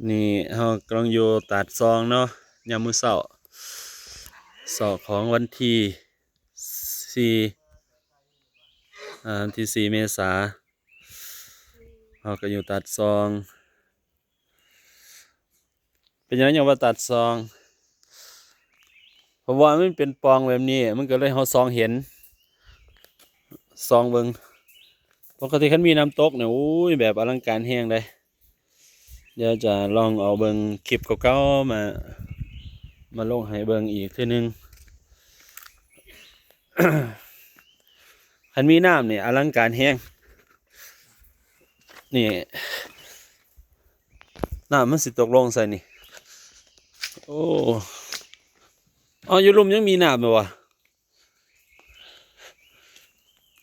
นี่เฮากำลังอยู่ตัดซองเนาะยามมื้อเช้าของวันที่4วันที่4เมษาเฮาก็อยู่ตัดซองเป็นหยังว่าตัดซองเพราะว่ามันเป็นปองแบบนี้มันก็เลยเฮาซองเห็นซองเบิ่งปกติคันมีน้ำตกเนี่ยโอ้ยแบบอลังการแฮงเลยเดี๋ยวจะลองเอาเบิ่งคลิปเก่าๆมาลงให้เบิ่งอีกเทื่อนึง คันมีน้ำเนี่ยอลังการแฮงนี่น้ำมันสิตกลงใส่นี่โอ้อ๋ออยู่ลุ่มยังมีน้ำไหมวะ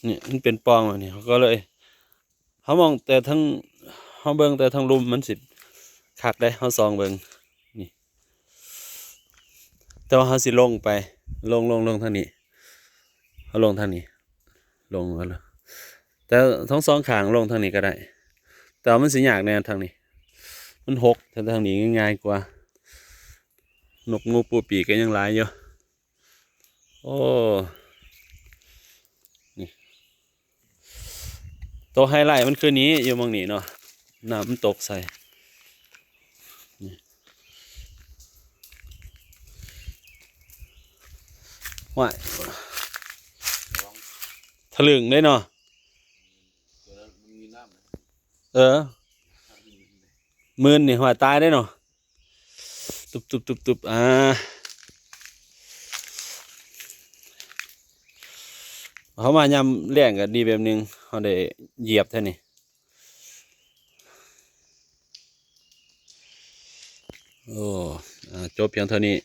นี่มันเป็นปองแบบนี้เขาก็เลยเขามองแต่ทั้งเขาเบิ่งแต่ทั้งลุ่มมันสิคักได้เขาซองเบิ่งนี่แต่ว่าเขาสิลงไปลงทางนี้เขาลงทางนี้ลงแล้วแต่ทั้งสองข้างลงทางนี้ก็ได้แต่ว่ามันสิยากในทางนี้มันหกแต่ทางนี้ง่ายกว่านกงูปูปีกก็ยังหลายอยู่โอ้นี่ตัวไฮไลท์มันคือนี้อยู่มองนี้เนาะน้ำมันตกใส่ว่ายทะลึ่งได้เนาะเออมื่นนี่หัวตายได้เนาะตุบเขามายำแรงก็ดีแบบนึงเขาได้เหยียบแท่นี่โอ้จบเพียงเท่านี้